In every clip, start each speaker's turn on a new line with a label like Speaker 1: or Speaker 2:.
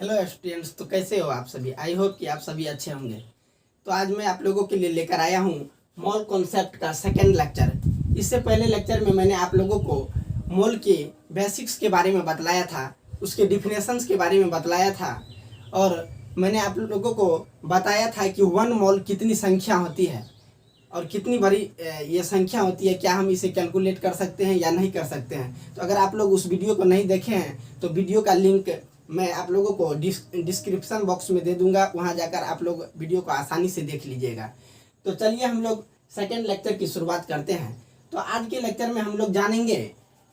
Speaker 1: Hello students, तो कैसे हो आप सभी। आई होप कि आप सभी अच्छे होंगे। तो आज मैं आप लोगों के लिए लेकर आया हूँ मोल कॉन्सेप्ट का सेकंड लेक्चर। इससे पहले लेक्चर में मैंने आप लोगों को मोल के बेसिक्स के बारे में बतलाया था, उसके डिफिनेशंस के बारे में बतलाया था, और मैंने आप लोगों को बताया था कि 1 मोल कितनी संख्या होती है और कितनी बड़ी ये संख्या होती है, क्या हम इसे कैलकुलेट कर सकते हैं या नहीं कर सकते हैं। तो अगर आप लोग उस वीडियो को नहीं देखे हैं तो वीडियो का लिंक मैं आप लोगों को डिस्क्रिप्शन बॉक्स में दे दूंगा, वहां जाकर आप लोग वीडियो को आसानी से देख लीजिएगा। तो चलिए हम लोग सेकेंड लेक्चर की शुरुआत करते हैं। तो आज के लेक्चर में हम लोग जानेंगे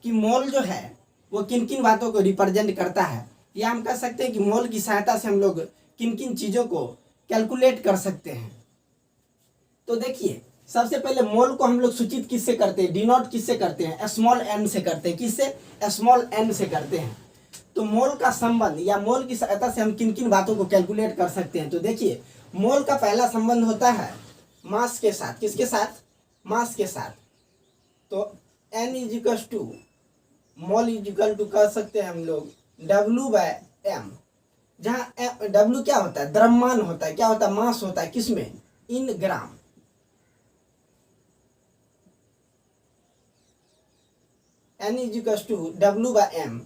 Speaker 1: कि मोल जो है वो किन किन बातों को रिप्रेजेंट करता है, या हम कह सकते हैं कि मोल की सहायता से हम लोग किन किन चीज़ों को कैलकुलेट कर सकते हैं। तो देखिए, सबसे पहले मोल को हम लोग सूचित किससे करते हैं, डिनोट किससे करते हैं, स्मॉल एन से करते हैं। किससे? स्मॉल एन से करते हैं। तो मोल का संबंध या मोल की सहायता से हम किन किन बातों को कैलकुलेट कर सकते हैं। तो देखिए, मोल का पहला संबंध होता है मास के साथ। किसके साथ? मास के साथ। तो n is equal to mole is equal to कर सकते हैं हम लोग W/m, जहाँ W क्या होता है? द्रव्यमान होता है। क्या होता है? मास होता है। किसमें? In gram. N is equal to W/m।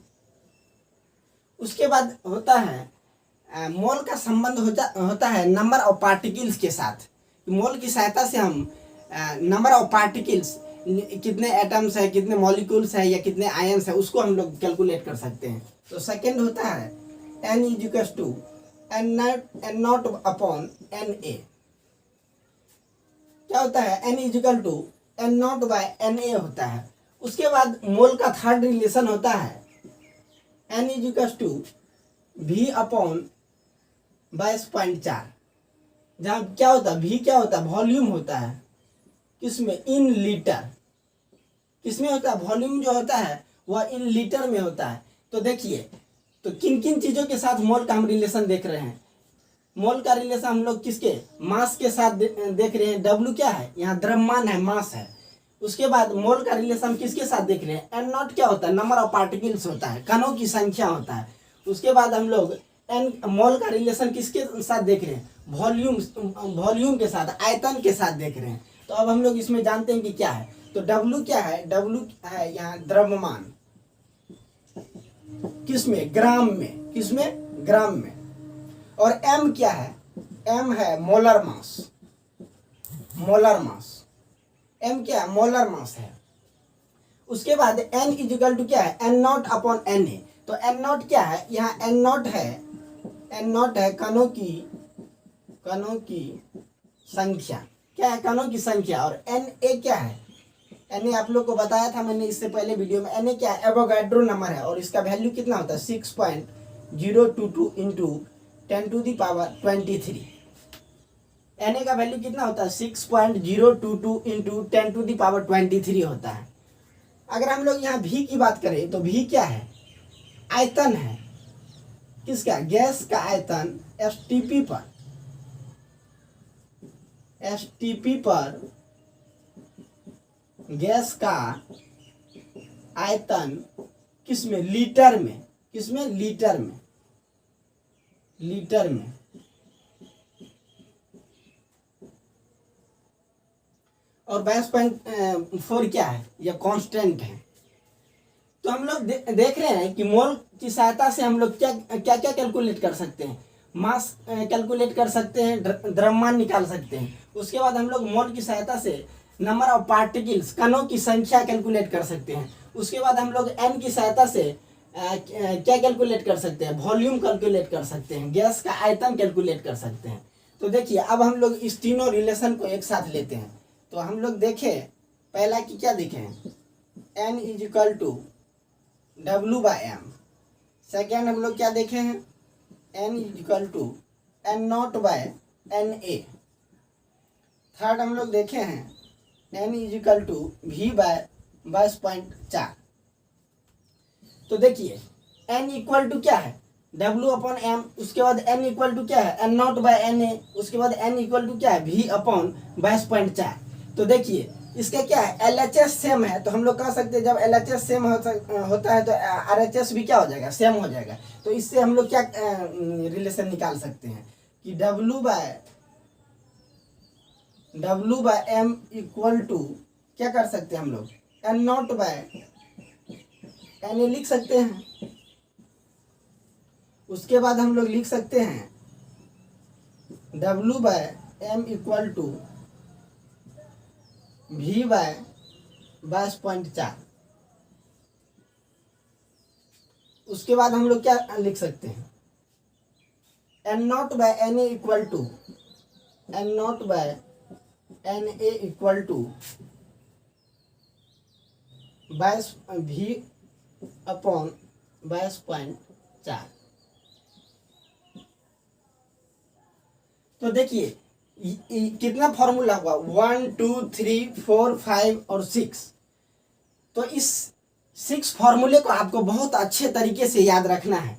Speaker 1: उसके बाद होता है मोल का संबंध होता है नंबर ऑफ पार्टिकल्स के साथ। मोल की सहायता से हम नंबर ऑफ पार्टिकल्स, कितने एटम्स है, कितने मॉलिक्यूल्स है, या कितने आयन्स है, उसको हम लोग कैलकुलेट कर सकते हैं। तो सेकंड होता है N is equal to N naught upon Na। क्या होता है? N is equal to N naught by Na होता है। उसके बाद मोल का थर्ड रिलेशन होता है N is equal to V upon 22.4, जहाँ क्या होता है? V क्या होता है? वॉल्यूम होता है। किसमें? In litre. किसमें होता है? वॉल्यूम जो होता है वह इन लीटर में होता है। तो देखिए, तो किन किन चीज़ों के साथ मोल का हम रिलेशन देख रहे हैं। मोल का रिलेशन हम लोग किसके? मास के साथ देख रहे हैं। W क्या है? यहाँ द्रव्यमान है, मास है। उसके बाद मोल का रिलेशन किसके साथ देख रहे हैं? N नॉट क्या होता है? नंबर ऑफ पार्टिकल्स होता है, कणों की संख्या होता है। उसके बाद हम लोग मोल का रिलेशन किसके साथ देख रहे हैं? वॉल्यूम के साथ, आयतन के साथ देख रहे हैं। तो अब हम लोग इसमें जानते हैं कि क्या है। तो W क्या है? W है यहाँ द्रव्यमान। किसमें? ग्राम में। किसमें? ग्राम में। और M क्या है? M है molar mass. Molar mass. M क्या है? मोलर मास है। उसके बाद N इज इक्वल टू क्या है? N naught upon Na। तो N नॉट क्या है? यहाँ N नॉट है, N नॉट है कणों की संख्या। क्या है? कणों की संख्या। और Na क्या है? Na आप लोग को बताया था मैंने इससे पहले वीडियो में। Na क्या है? एवोगाड्रो नंबर है, और इसका वैल्यू कितना होता है? 6.022 इंटू 10⁻23। Na का वैल्यू कितना होता है? 6.022 इंटू 10⁻23 होता है। अगर हम लोग यहाँ V की बात करें तो V क्या है? आयतन है। किसका? गैस का आयतन STP पर गैस का आयतन किसमें? लीटर में। किसमें? लीटर में। लीटर में। और 22.4 क्या है? यह कांस्टेंट है। तो हम लोग देख रहे हैं कि मोल की सहायता से हम लोग क्या क्या क्या कैलकुलेट कर सकते हैं। मास कैलकुलेट कर सकते हैं, द्रव्यमान निकाल सकते हैं। उसके बाद हम लोग मोल की सहायता से नंबर ऑफ पार्टिकल्स, कणों की संख्या कैलकुलेट कर सकते हैं। उसके बाद हम लोग N की सहायता से क्या कैलकुलेट कर सकते हैं? वॉल्यूम कैलकुलेट कर सकते हैं, गैस का आयतन कैलकुलेट कर सकते हैं। तो देखिए, अब हम लोग इस तीनों रिलेशन को एक साथ लेते हैं। तो हम लोग देखें पहला कि क्या देखें? N is equal to W/m। Second हम लोग क्या देखे हैं? N is equal to N naught by Na। Third हम लोग देखे हैं N is equal to V/22.4। तो देखिए, N इक्वल टू क्या है? W upon M। उसके बाद N इक्वल टू क्या है? N naught by Na। उसके बाद N इक्वल टू क्या है? V upon 22.4। तो देखिए, इसका क्या है, LHS सेम है, तो हम लोग कह सकते हैं जब LHS सेम होता है तो RHS भी क्या हो जाएगा, सेम हो जाएगा। तो इससे हम लोग क्या रिलेशन निकाल सकते हैं कि W by M equal to क्या कर सकते हैं हम लोग, N0 बाय Na लिख सकते हैं। उसके बाद हम लोग लिख सकते हैं W by M equal to V by 22.4। उसके बाद हम लोग क्या लिख सकते हैं, N0 by Na equal to N0 by Na equal to 22 V upon 22.4। तो देखिए कितना फॉर्मूला हुआ, 1 2 3 4 5 और 6। तो इस 6 फॉर्मूले को आपको बहुत अच्छे तरीके से याद रखना है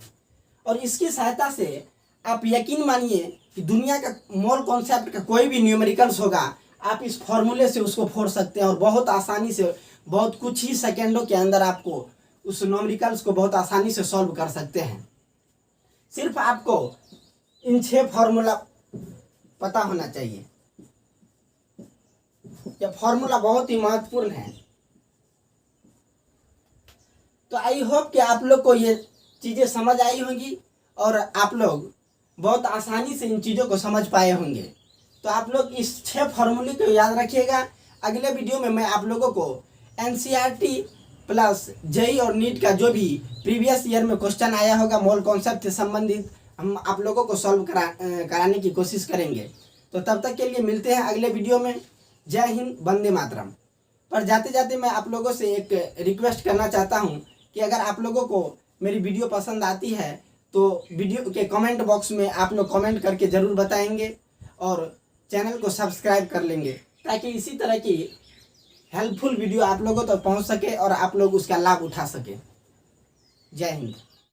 Speaker 1: और इसकी सहायता से आप यकीन मानिए कि दुनिया का मोल कॉन्सेप्ट का कोई भी न्यूमेरिकल्स होगा, आप इस फॉर्मूले से उसको फोड़ सकते हैं और बहुत आसानी से, बहुत कुछ ही सेकेंडों के अंदर आपको उस न्यूमेरिकल्स को बहुत आसानी से सॉल्व कर सकते हैं। सिर्फ आपको इन 6 फॉर्मूला पता होना चाहिए। यह फॉर्मूला बहुत ही महत्वपूर्ण है। तो आई होप कि आप लोग को ये चीज़ें समझ आई होंगी और आप लोग बहुत आसानी से इन चीज़ों को समझ पाए होंगे। तो आप लोग इस 6 फॉर्मूले को याद रखिएगा। अगले वीडियो में मैं आप लोगों को NCERT प्लस JEE और नीट का जो भी प्रीवियस ईयर में क्वेश्चन आया होगा मोल कॉन्सेप्ट से संबंधित, हम आप लोगों को सॉल्व कराने की कोशिश करेंगे। तो तब तक के लिए मिलते हैं अगले वीडियो में। जय हिंद, वंदे मातरम। पर जाते जाते मैं आप लोगों से एक रिक्वेस्ट करना चाहता हूं कि अगर आप लोगों को मेरी वीडियो पसंद आती है तो वीडियो के कमेंट बॉक्स में आप लोग कमेंट करके ज़रूर बताएंगे और चैनल को सब्सक्राइब कर लेंगे, ताकि इसी तरह की हेल्पफुल वीडियो आप लोगों तक पहुंच सके और आप लोग उसका लाभ उठा सके। जय हिंद।